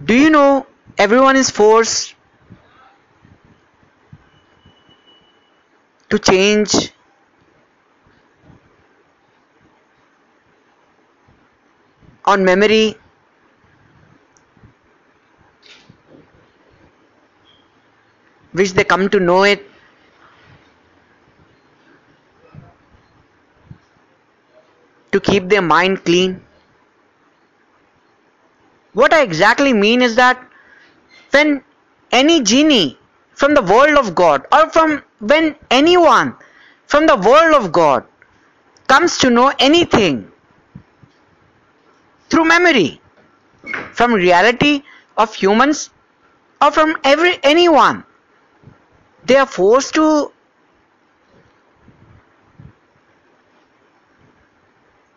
Do you know everyone is forced to change on memory which they come to know it to keep their mind clean? What I exactly mean is that when any genie from the world of God, or from when anyone from the world of God comes to know anything through memory, from reality of humans or from anyone, they are forced to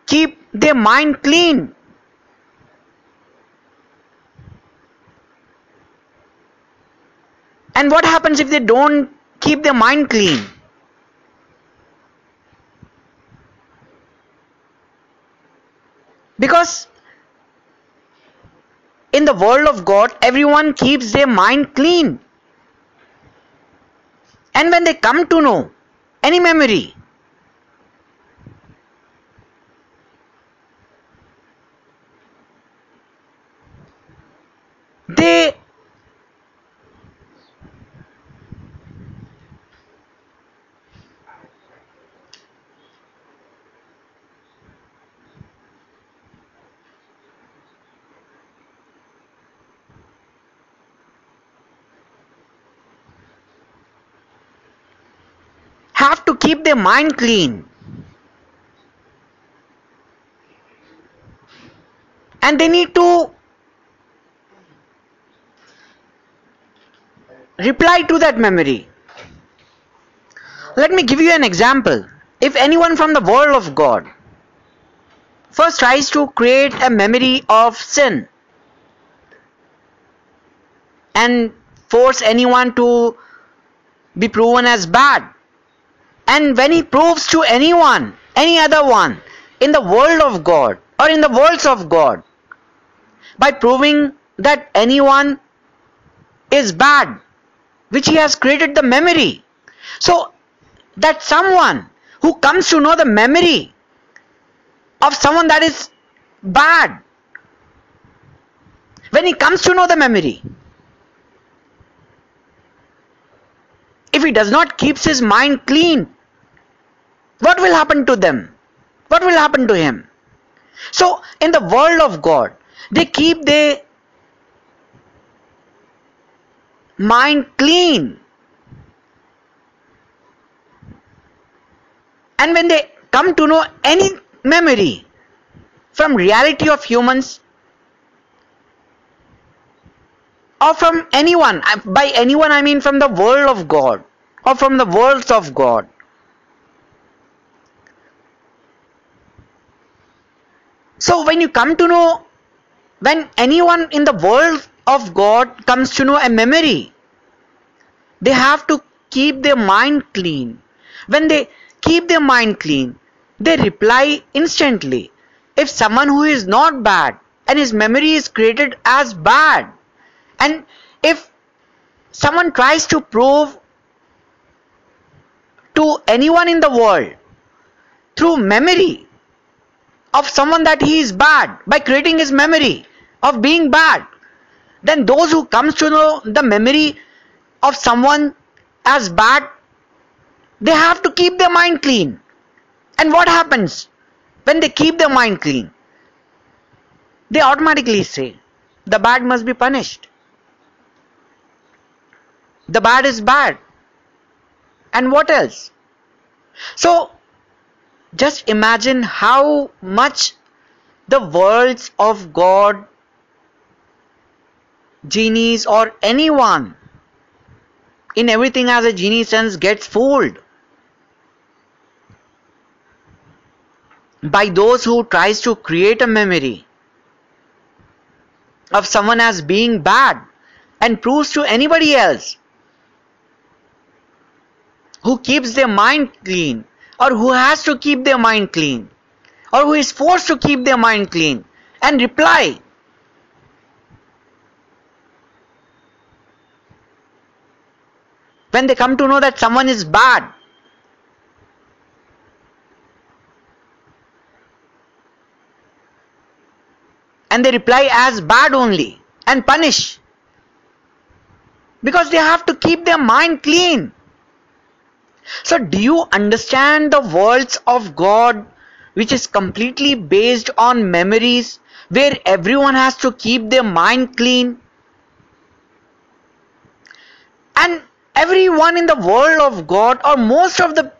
keep their mind clean. And what happens if they don't keep their mind clean? Because in the world of God, everyone keeps their mind clean. And when they come to know any memory, they have to keep their mind clean. And they need to reply to that memory. Let me give you an example. If anyone from the world of God first tries to create a memory of sin and force anyone to be proven as bad, and when he proves to anyone, any other one in the world of God or in the worlds of God, by proving that anyone is bad, which he has created the memory, so that someone who comes to know the memory of someone that is bad, when he comes to know the memory, if he does not keep his mind clean, what will happen to them? What will happen to him? So in the world of God, they keep their mind clean. And when they come to know any memory from reality of humans or from anyone, by anyone I mean from the world of God or from the worlds of God, so when you come to know, when anyone in the world of God comes to know a memory, they have to keep their mind clean. When they keep their mind clean, they reply instantly. If someone who is not bad and his memory is created as bad, and if someone tries to prove to anyone in the world through memory of someone that he is bad, by creating his memory of being bad, then those who comes to know the memory of someone as bad, they have to keep their mind clean. And what happens when they keep their mind clean? They automatically say, the bad must be punished. The bad is bad. And what else? So, just imagine how much the worlds of God, genies or anyone in everything as a genie sense gets fooled by those who tries to create a memory of someone as being bad and proves to anybody else who keeps their mind clean, or who has to keep their mind clean, or who is forced to keep their mind clean, and reply when they come to know that someone is bad. And they reply as bad only and punish. Because they have to keep their mind clean. So do you understand the words of God, which is completely based on memories, where everyone has to keep their mind clean? And everyone in the world of God, or most of the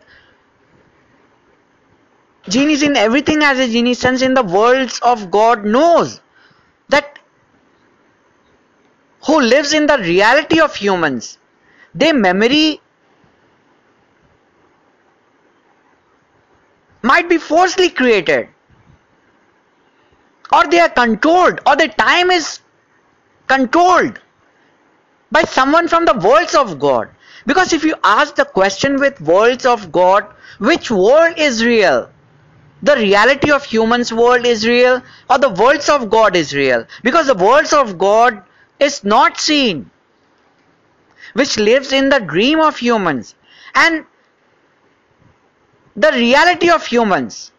genies in everything as a genie sense in the worlds of God, knows that who lives in the reality of humans, their memory might be forcefully created, or they are controlled, or the time is controlled by someone from the worlds of God. Because if you ask the question with worlds of God, which world is real? The reality of humans world is real, or the worlds of God is real? Because the worlds of God is not seen, which lives in the dream of humans. And the reality of humans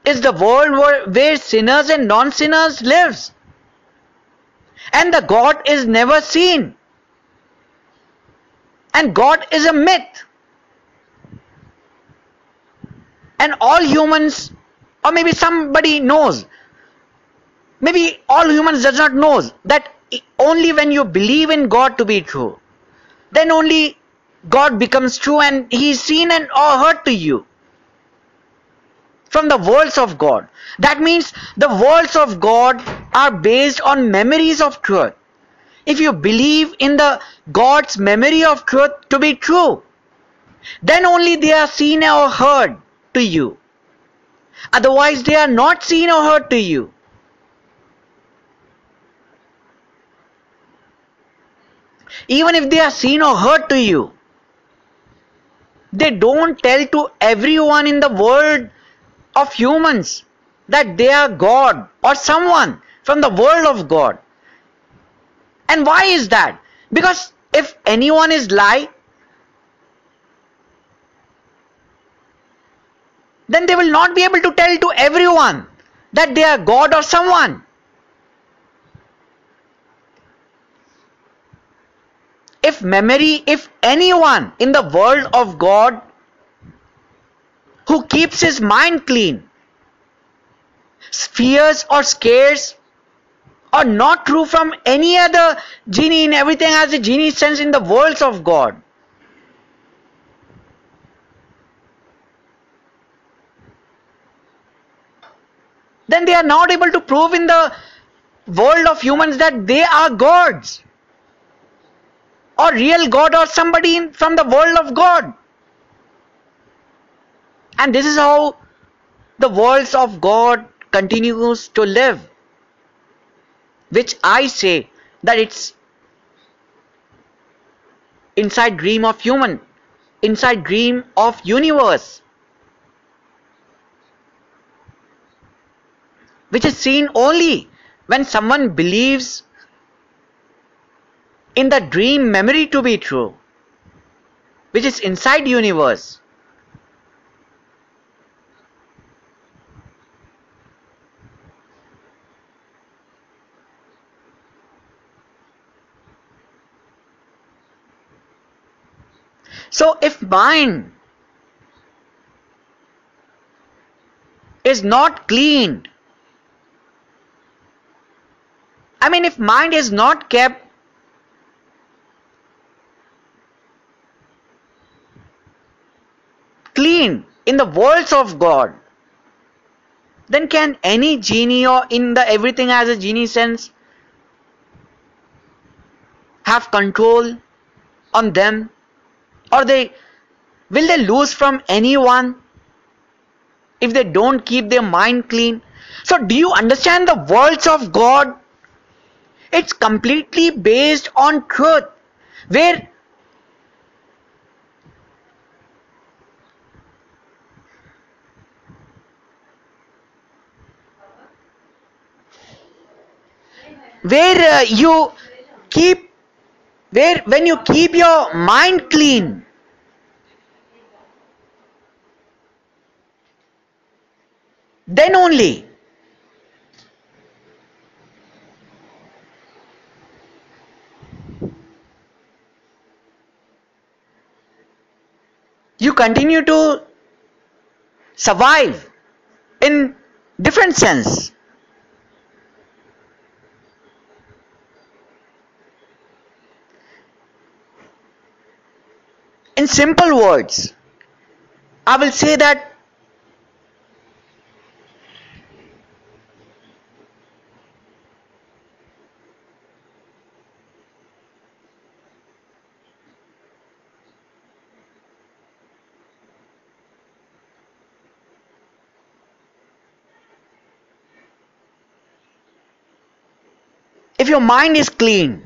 is the world where sinners and non-sinners lives. And the God is never seen. And God is a myth. And all humans, or maybe somebody knows, maybe all humans does not know that only when you believe in God to be true, then only God becomes true and He is seen and or heard to you from the worlds of God. That means the worlds of God are based on memories of truth. If you believe in the God's memory of truth to be true, then only they are seen or heard to you. Otherwise they are not seen or heard to you. Even if they are seen or heard to you, they don't tell to everyone in the world of humans that they are God or someone from the world of God. And why is that? Because if anyone is lie, then they will not be able to tell to everyone that they are God or someone. If anyone in the world of God who keeps his mind clean, fears or scares or not true from any other genie in everything as a genie sense in the worlds of God, then they are not able to prove in the world of humans that they are gods or real God or somebody from the world of God. And this is how the worlds of God continues to live, which I say that it's inside dream of human, inside dream of universe, which is seen only when someone believes in the dream memory to be true, which is inside universe. So if mind is not cleaned, if mind is not kept clean in the worlds of God, then can any genie or in the everything as a genie sense have control on them? Or will they lose from anyone if they don't keep their mind clean? So do you understand the worlds of God? It's completely based on truth, where when you keep your mind clean, then only you continue to survive in different sense. In simple words, I will say that if your mind is clean,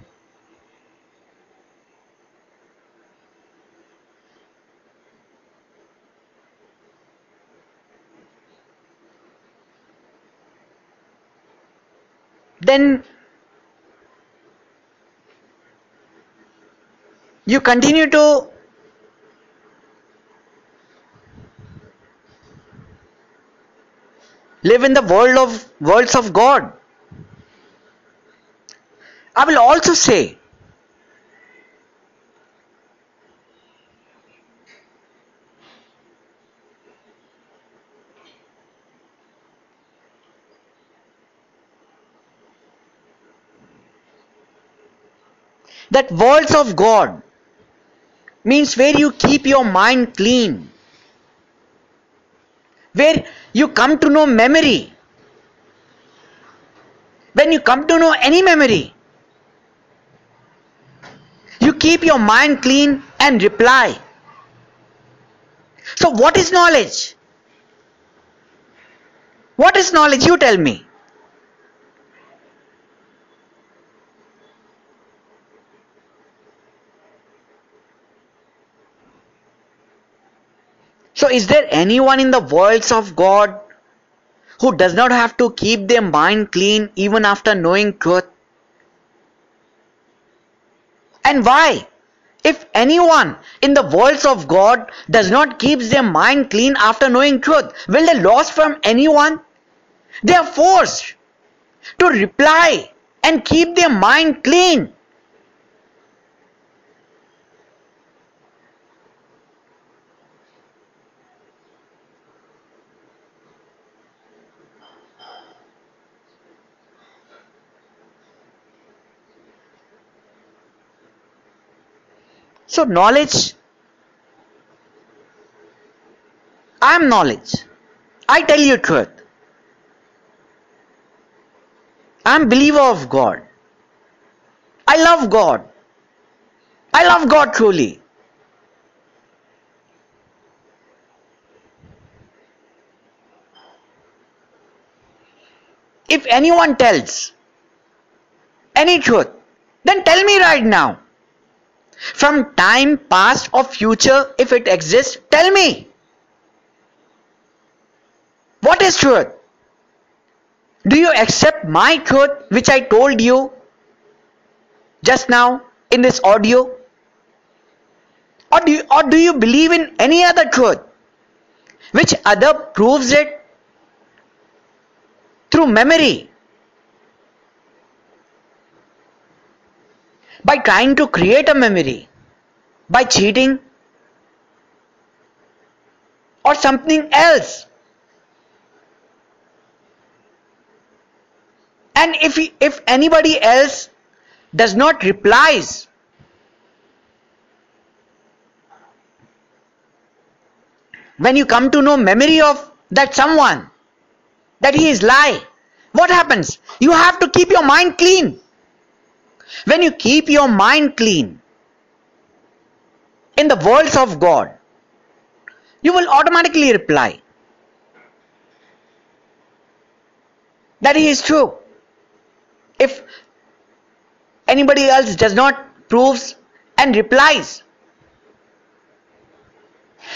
then you continue to live in the worlds of God. I will also say that worlds of God means where you keep your mind clean, where you come to know memory. When you come to know any memory, you keep your mind clean and reply. So what is knowledge? What is knowledge? You tell me. So is there anyone in the worlds of God who does not have to keep their mind clean even after knowing truth? And why? If anyone in the worlds of God does not keep their mind clean after knowing truth, will they lose from anyone? They are forced to reply and keep their mind clean. So knowledge, I am knowledge. I tell you truth. I am believer of God. I love God. I love God truly. If anyone tells any truth, then tell me right now. From time past or future, if it exists, tell me. What is truth? Do you accept my truth which I told you just now in this audio? Or do you believe in any other truth which other proves it through memory? By trying to create a memory, by cheating, or something else. And if anybody else does not replies, when you come to know memory of that someone, that he is lie, what happens? You have to keep your mind clean. When you keep your mind clean in the worlds of God, you will automatically reply that he is true. If anybody else does not proves and replies,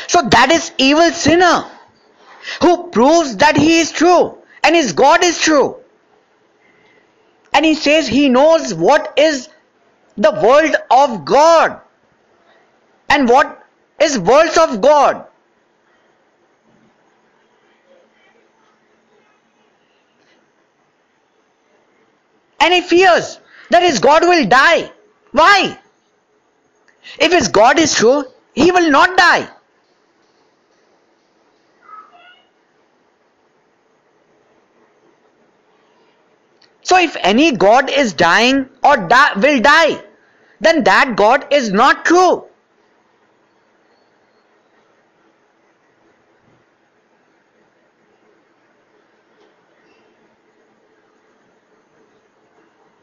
so that is evil sinner who proves that he is true and his God is true. And he says he knows what is the world of God and what is worlds of God. and he fears that his God will die. Why? If his God is true, he will not die. So if any God is dying or will die, then that God is not true.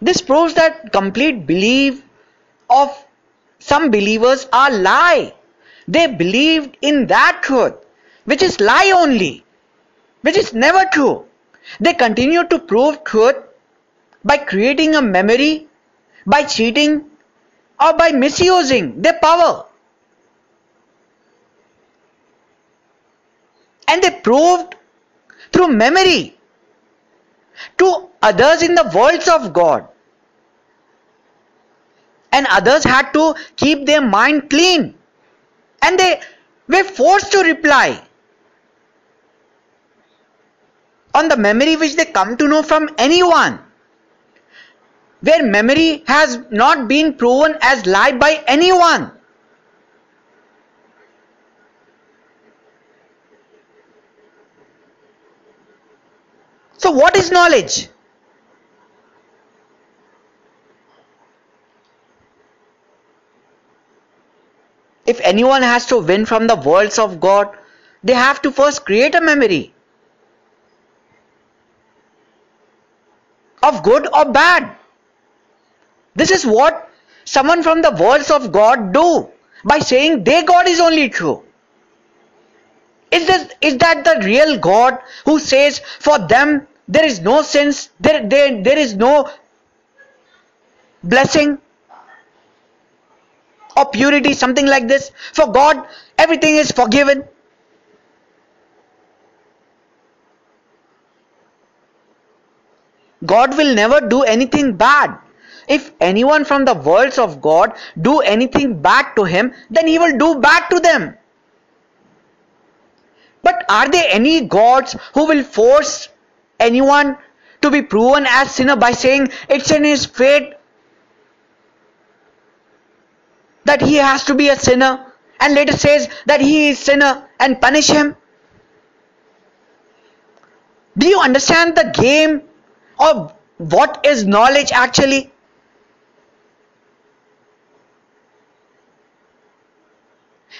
This proves that complete belief of some believers are lie. They believed in that truth, which is lie only, which is never true. They continue to prove truth by creating a memory, by cheating, or by misusing their power. And they proved through memory to others in the worlds of God. And others had to keep their mind clean. And they were forced to reply on the memory which they come to know from anyone, where memory has not been proven as lie by anyone. So what is knowledge? If anyone has to win from the worlds of God, they have to first create a memory of good or bad. This is what someone from the worlds of God do by saying their God is only true. Is that the real God who says for them there is no sins, there is no blessing or purity, something like this? For God, everything is forgiven. God will never do anything bad. If anyone from the worlds of God do anything bad to him, then he will do bad to them. But are there any gods who will force anyone to be proven as sinner by saying it's in his fate that he has to be a sinner, and later says that he is sinner and punish him? Do you understand the game of what is knowledge actually?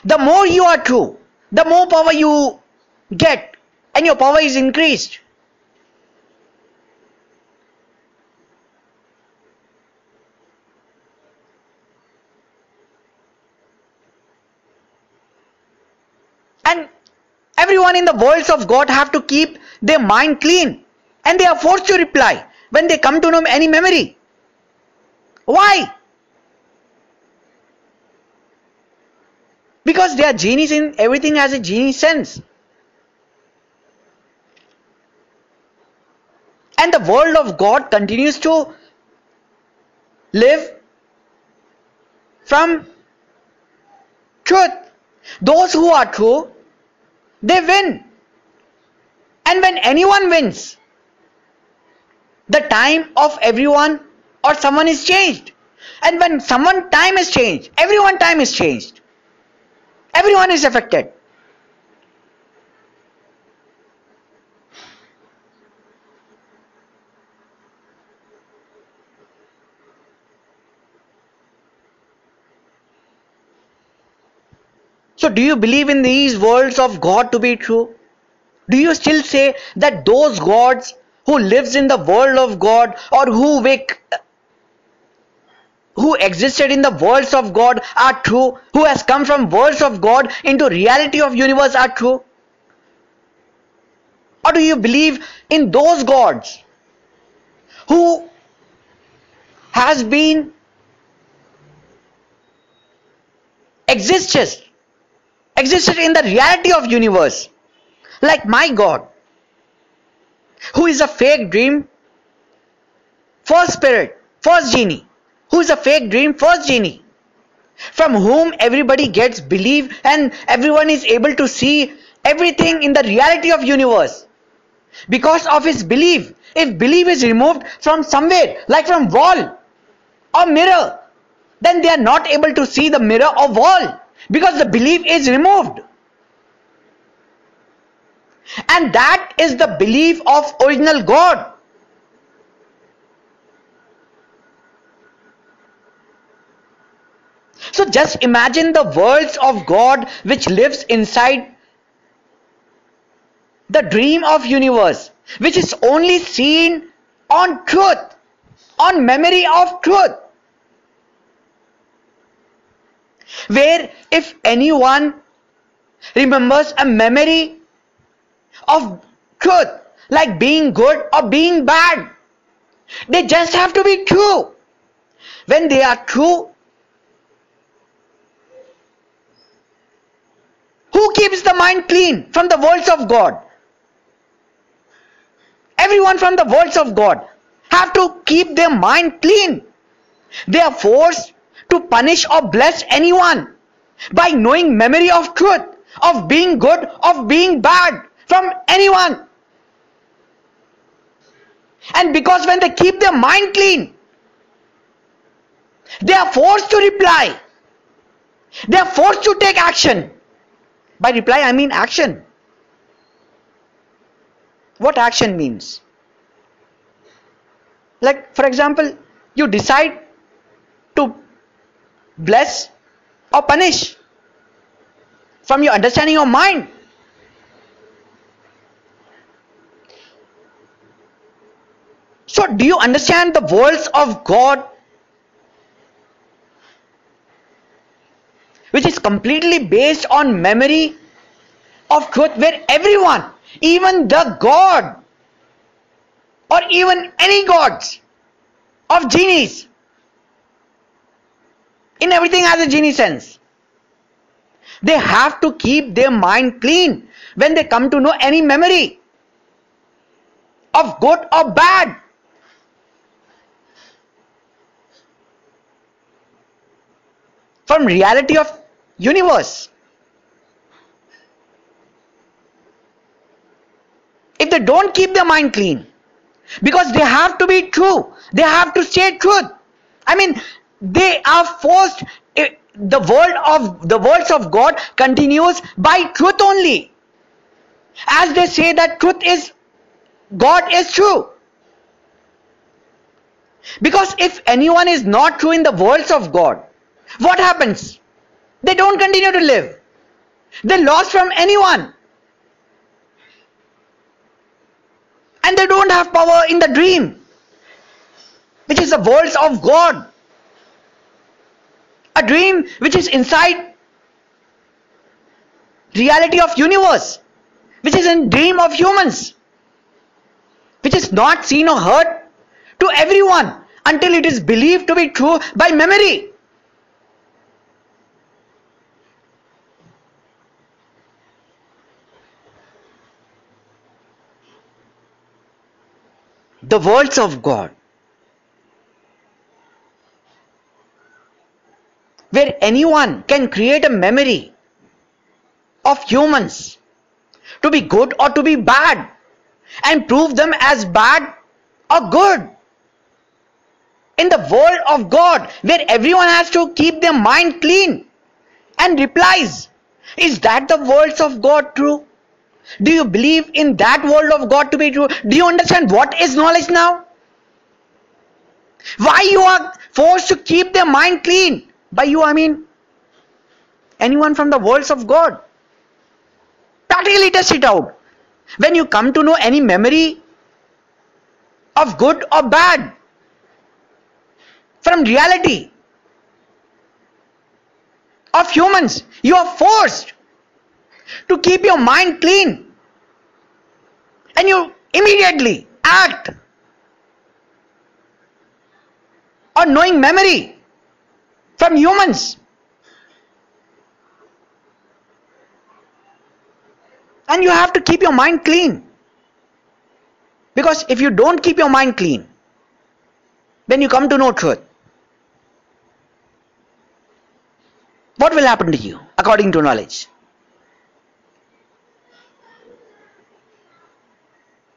The more you are true, the more power you get, and your power is increased. And everyone in the worlds of God have to keep their mind clean, and they are forced to reply when they come to know any memory. Why? Because they are genies in everything has a genie sense. And the world of God continues to live from truth. Those who are true, they win. And when anyone wins, the time of everyone or someone is changed. And when someone time is changed, everyone time is changed. Everyone is affected. So do you believe in these worlds of God to be true? Do you still say that those gods who lives in the world of God, or who existed in the worlds of God are true, who has come from worlds of God into reality of universe are true? Or do you believe in those gods who has been existed in the reality of universe, like my God, who is a fake dream, false spirit, false genie, who is a fake dream, false genie, from whom everybody gets belief and everyone is able to see everything in the reality of universe, because of his belief. If belief is removed from somewhere, like from wall or mirror, then they are not able to see the mirror or wall because the belief is removed. And that is the belief of original God. So just imagine the worlds of God which lives inside the dream of universe, which is only seen on truth, on memory of truth. Where if anyone remembers a memory of truth, like being good or being bad, they just have to be true. When they are true, who keeps the mind clean from the worlds of God? Everyone from the worlds of God have to keep their mind clean. They are forced to punish or bless anyone by knowing memory of truth, of being good, of being bad from anyone. And because when they keep their mind clean, they are forced to reply. They are forced to take action. By reply, I mean action. What action means? Like, for example, you decide to bless or punish from your understanding of mind. So, do you understand the worlds of God, which is completely based on memory of truth, where everyone, even the God or even any gods of genies, in everything has a genie sense. They have to keep their mind clean when they come to know any memory of good or bad. From reality of universe. If they don't keep their mind clean, because they have to be true, they have to say truth. I mean, they are forced. The words of God continues by truth only. As they say that truth is, God is true. Because if anyone is not true in the words of God, what happens? They don't continue to live. They lost from anyone. And they don't have power in the dream, which is the words of God. A dream which is inside reality of universe, which is a dream of humans, which is not seen or heard to everyone until it is believed to be true by memory. The words of God, where anyone can create a memory of humans to be good or to be bad and prove them as bad or good. In the world of God, where everyone has to keep their mind clean and replies, is that the words of God true? Do you believe in that world of God to be true? Do you understand what is knowledge now? Why you are forced to keep their mind clean? By you, I mean anyone from the worlds of God. Practically test it out. When you come to know any memory of good or bad from reality of humans, you are forced to keep your mind clean, and you immediately act on knowing memory from humans. And you have to keep your mind clean, because if you don't keep your mind clean, then you come to know truth. What will happen to you according to knowledge?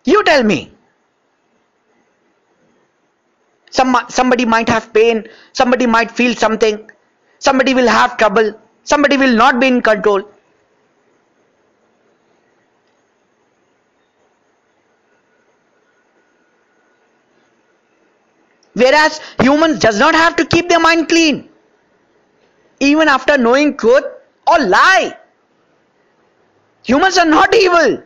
You tell me. Somebody might have pain, somebody might feel something, somebody will have trouble, somebody will not be in control. Whereas humans does not have to keep their mind clean, even after knowing truth or lie. Humans are not evil.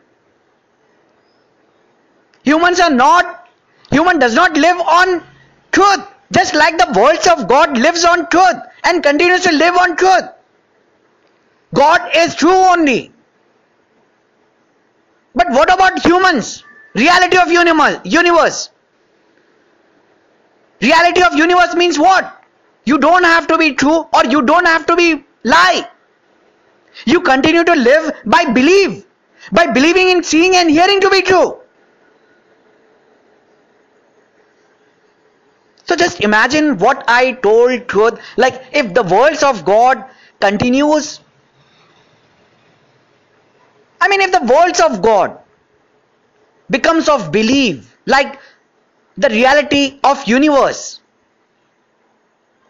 Human does not live on truth, just like the words of God lives on truth and continues to live on truth. God is true only. But what about humans? Reality of universe. Reality of universe means what? You don't have to be true or you don't have to be lie. You continue to live by believing in seeing and hearing to be true. So just imagine what I told truth, like if the words of God continues, if the words of God becomes of belief, like the reality of universe.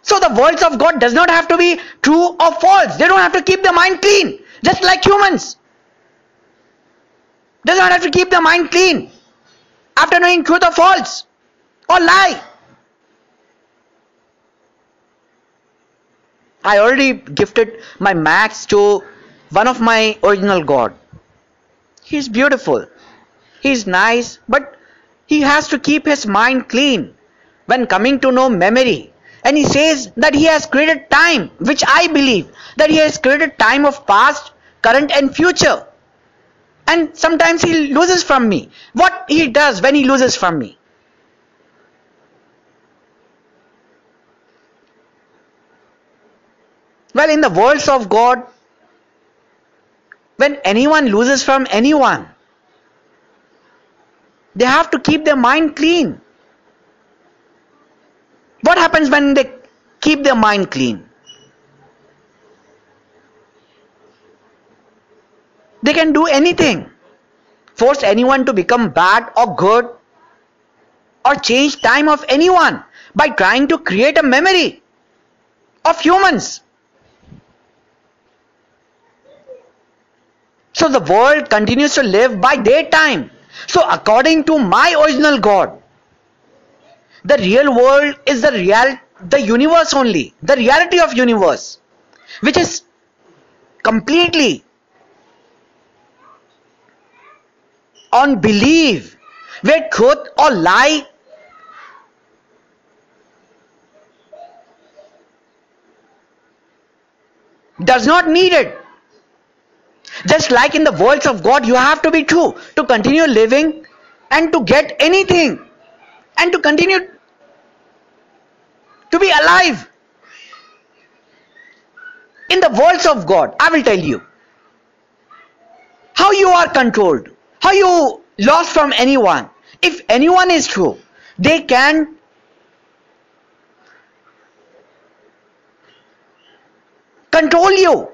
So the words of God does not have to be true or false. They don't have to keep the mind clean, just like humans. Does not have to keep the mind clean after knowing truth or false or lie. I already gifted my Max to one of my original God. He's beautiful. He's nice, but he has to keep his mind clean when coming to know memory. And he says that he has created time, which I believe that he has created time of past, current and future. And sometimes he loses from me. What he does when he loses from me? Well, in the words of God, when anyone loses from anyone, they have to keep their mind clean. What happens when they keep their mind clean? They can do anything. Force anyone to become bad or good, or change time of anyone by trying to create a memory of humans. So the world continues to live by their time. So according to my original God, the real world is the universe only, the reality of universe, which is completely on belief, where truth or lie does not need it. Just like in the words of God, you have to be true to continue living and to get anything and to continue to be alive. In the words of God, I will tell you how you are controlled, how you lost from anyone. If anyone is true, they can control you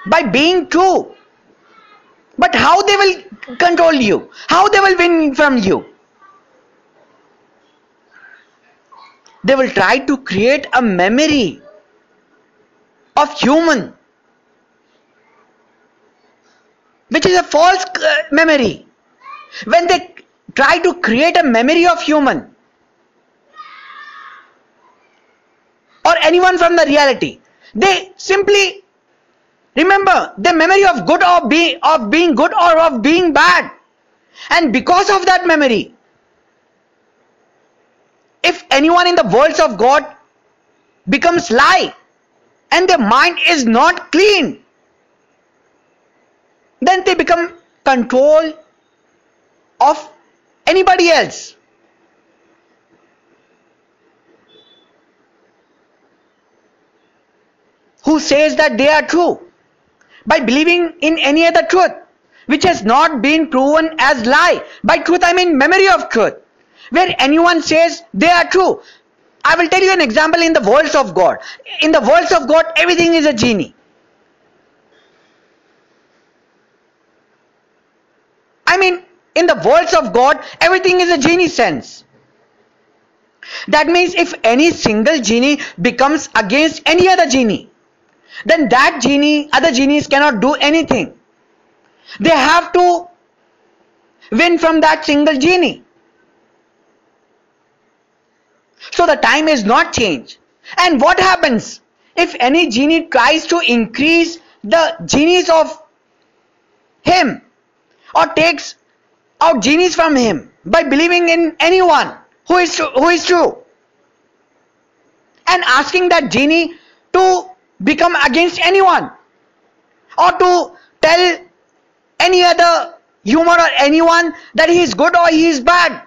by being true. But how they will control you? How they will win from you? They will try to create a memory of human, which is a false memory. When they try to create a memory of human or anyone from the reality, they simply remember the memory of good or being good or of being bad. And because of that memory, if anyone in the words of God becomes lie and their mind is not clean, then they become control of anybody else. Who says that they are true by believing in any other truth which has not been proven as lie. By truth I mean memory of truth, where anyone says they are true. I will tell you an example in the words of God. In the words of God, everything is a genie. I mean, in the worlds of God, everything is a genie sense. That means if any single genie becomes against any other genie, then that genie, other genies cannot do anything. They have to win from that single genie. So the time is not changed. And what happens if any genie tries to increase the genies of him, or takes out genies from him by believing in anyone who is true, and asking that genie to become against anyone, or to tell any other human or anyone that he is good or he is bad,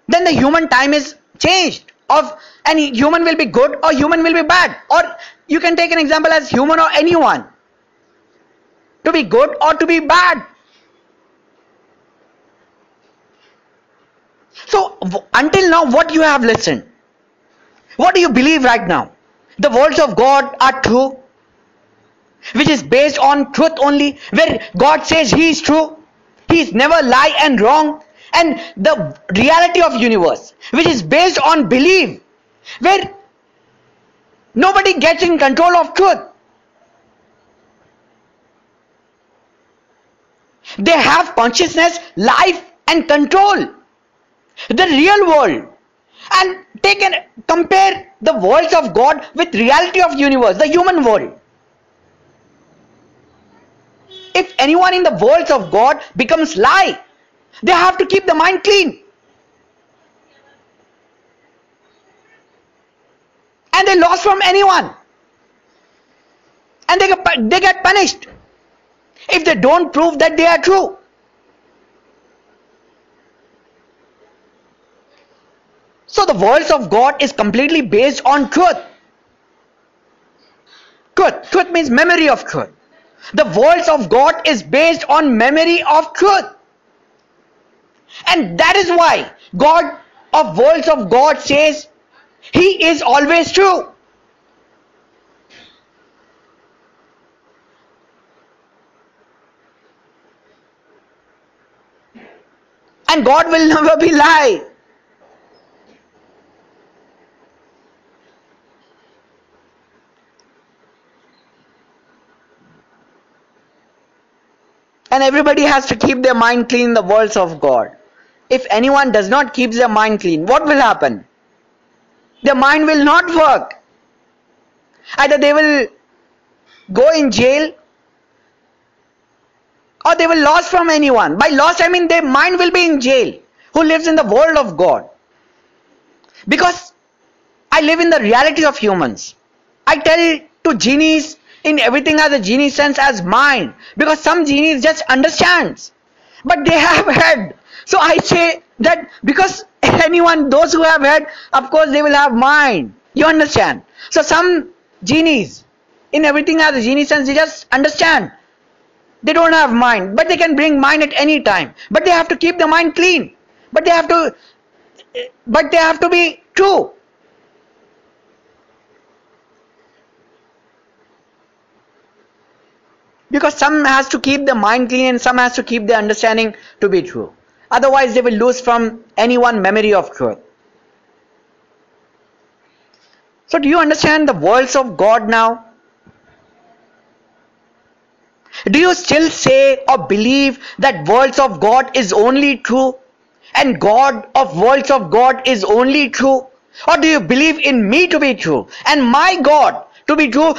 then the human time is changed. Of any human will be good or human will be bad, or you can take an example as human or anyone to be good or to be bad. So until now, what you have listened, what do you believe right now? The words of God are true, which is based on truth only, where God says he is true, he is never lie and wrong, and the reality of universe, which is based on belief, where nobody gets in control of truth. They have consciousness, life and control the real world. And compare the worlds of God with reality of universe, the human world. If anyone in the worlds of God becomes lie, they have to keep the mind clean, and they lost from anyone, and they get punished if they don't prove that they are true. So the words of God is completely based on truth. Truth means memory of truth. The words of God is based on memory of truth. And that is why God of words of God says he is always true. And God will never be lie. And everybody has to keep their mind clean in the words of God. If anyone does not keep their mind clean, what will happen? Their mind will not work. Either they will go in jail, or they will lost from anyone. By lost, I mean their mind will be in jail, who lives in the world of God. Because I live in the reality of humans. I tell to genies in everything as a genie sense as mind, because some genies just understands, but they have head. So I say that because anyone, those who have head, of course they will have mind. You understand? So some genies in everything as a genie sense, they just understand. They don't have mind, but they can bring mind at any time. But they have to keep the mind clean. But they have to be true. Because some has to keep the mind clean and some has to keep the understanding to be true. Otherwise they will lose from anyone memory of truth. So do you understand the words of God now? Do you still say or believe that words of God is only true, and God of words of God is only true? Or do you believe in me to be true and my God to be true,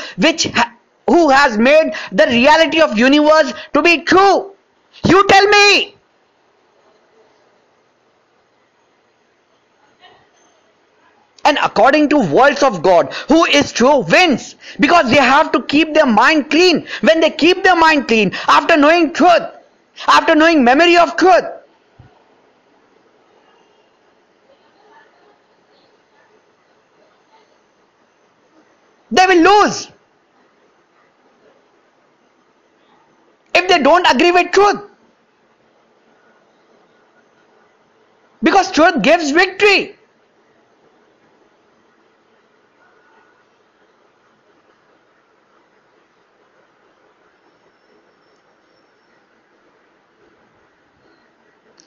who has made the reality of universe to be true? You tell me. And according to words of God, who is true wins, because they have to keep their mind clean. When they keep their mind clean, after knowing truth, after knowing memory of truth, they will lose if they don't agree with truth, because truth gives victory.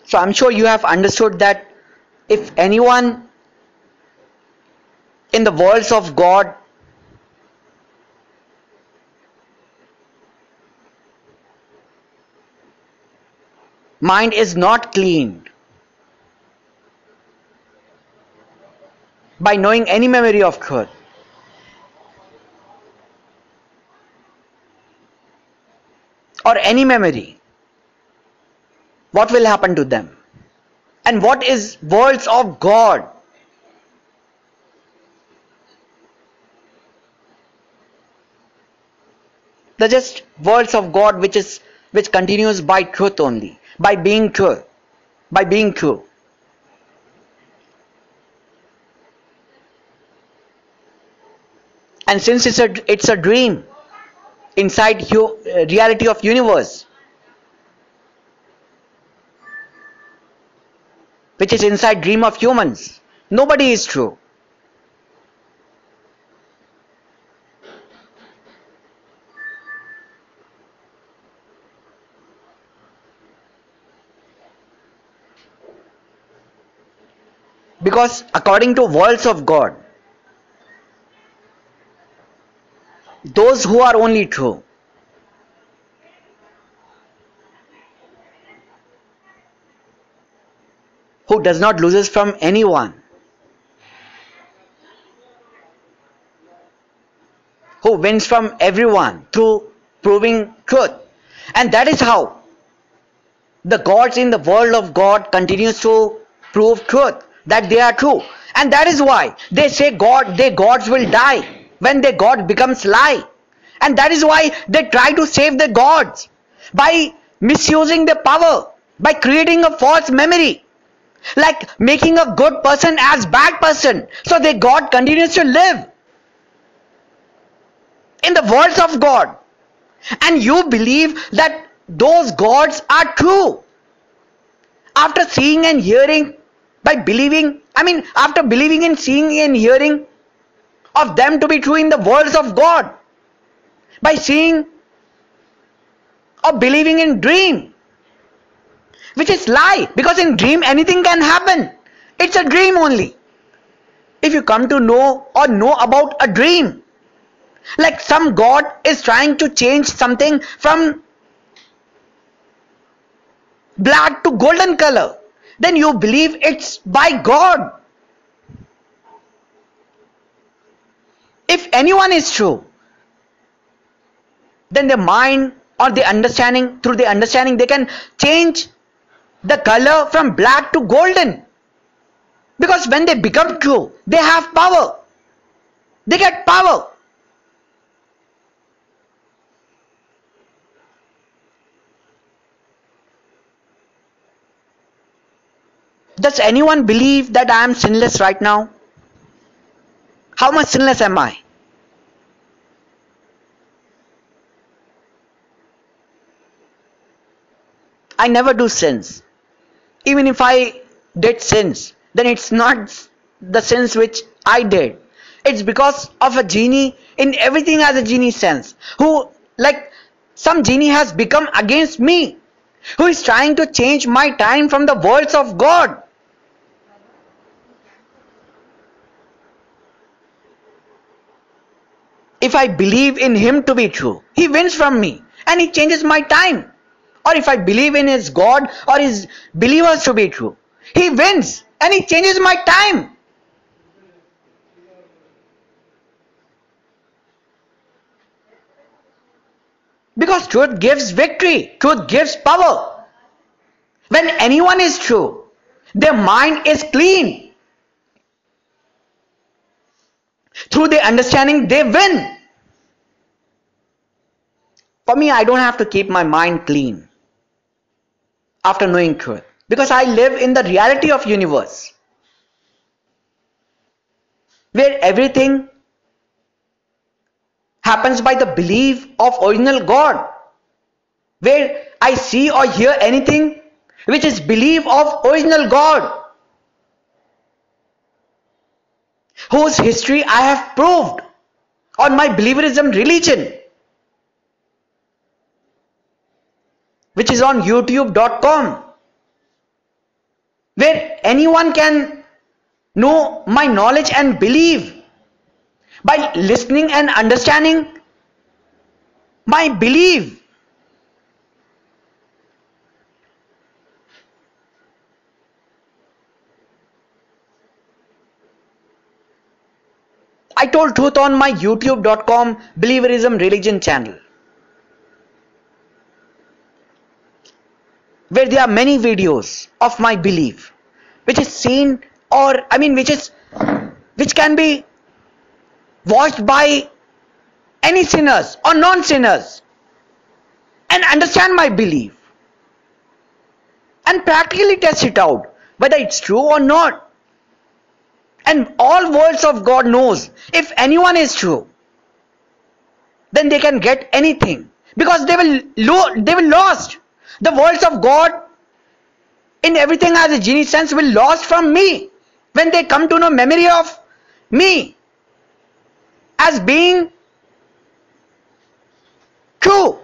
So I'm sure you have understood that if anyone in the worlds of God mind is not cleaned by knowing any memory of truth or any memory, what will happen to them? And what is worlds of God? They're just words of God which continues by truth only, by being true, by being true. And since it's a dream inside reality of universe, which is inside dream of humans, nobody is true. Because according to worlds of God, those who are only true, who does not loses from anyone, who wins from everyone through proving truth. And that is how the gods in the world of God continues to prove truth, that they are true. And that is why they say their gods will die when their God becomes lie. And that is why they try to save the gods by misusing their power, by creating a false memory, like making a good person as bad person, so their God continues to live in the worlds of God. And you believe that those gods are true after seeing and hearing, after believing and seeing and hearing of them to be true in the worlds of God, by seeing or believing in dream, which is lie, because in dream anything can happen. It's a dream only. If you come to know or know about a dream, like some god is trying to change something from black to golden color, then you believe it's by God. If anyone is true, then the mind or the understanding, through the understanding, they can change the color from black to golden. Because when they become true, they have power. They get power. Does anyone believe that I am sinless right now? How much sinless am I? I never do sins. Even if I did sins, then it's not the sins which I did. It's because of a genie. In everything has a genie sense, who, like, some genie has become against me, who is trying to change my time from the worlds of God. If I believe in him to be true, he wins from me and he changes my time. Or if I believe in his God or his believers to be true, he wins and he changes my time. Because truth gives victory, truth gives power. When anyone is true, their mind is clean. Through their understanding, they win. For me, I don't have to keep my mind clean after knowing truth, because I live in the reality of universe, where everything happens by the belief of original God, where I see or hear anything which is belief of original God, whose history I have proved on my believerism religion, which is on youtube.com. where anyone can know my knowledge and believe by listening and understanding my belief. I told truth on my youtube.com believerism religion channel, where there are many videos of my belief which is seen, or which can be watched by any sinners or non-sinners and understand my belief and practically test it out whether it's true or not. And all words of God knows if anyone is true, then they can get anything, because they will lost. The words of God in everything as a genie sense will lost from me when they come to know memory of me as being true.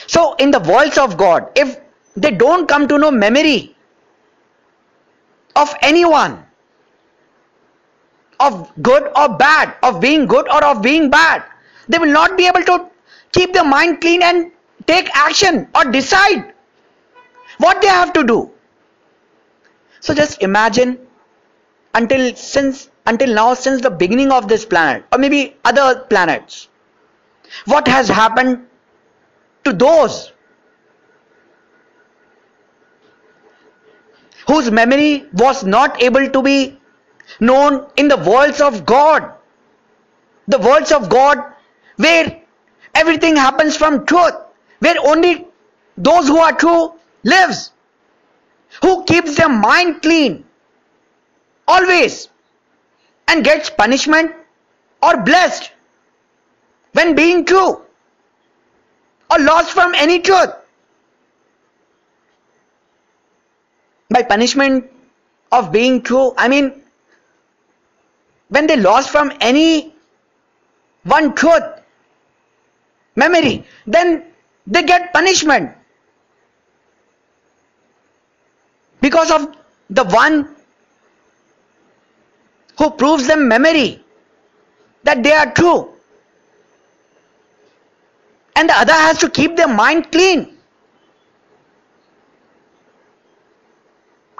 So in the words of God, if they don't come to know memory of anyone, of good or bad, of being good or of being bad, they will not be able to keep their mind clean and take action or decide what they have to do. So just imagine, until now, since the beginning of this planet or maybe other planets, what has happened to those whose memory was not able to be known in the worlds of God. The worlds of God where everything happens from truth, where only those who are true lives, who keeps their mind clean always and gets punishment or blessed when being true or lost from any truth. By punishment of being true, I mean when they lost from any one truth memory, then they get punishment because of the one who proves them memory that they are true, and the other has to keep their mind clean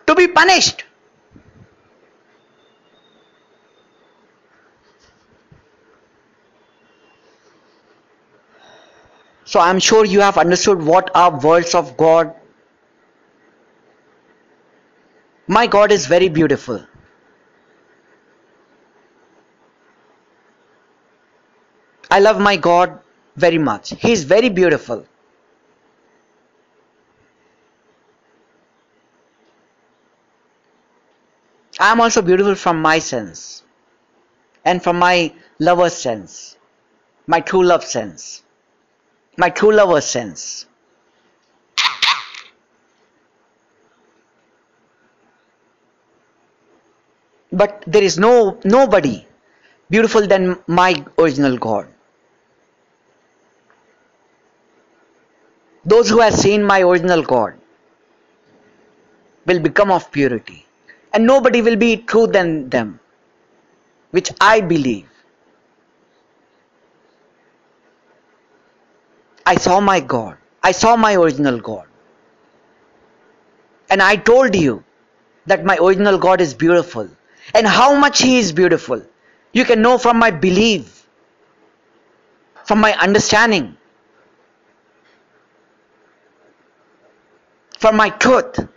to be punished. So I am sure you have understood what are words of God. My God is very beautiful. I love my God very much. He is very beautiful. I am also beautiful from my sense and from my lover's sense, my true love sense, my true lover's sense. But there is nobody beautiful than my original God. Those who have seen my original God will become of purity, and nobody will be true than them, which I believe. I saw my God. I saw my original God. And I told you that my original God is beautiful. And how much He is beautiful, you can know from my belief, from my understanding, from my truth,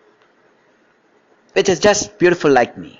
which is just beautiful like me.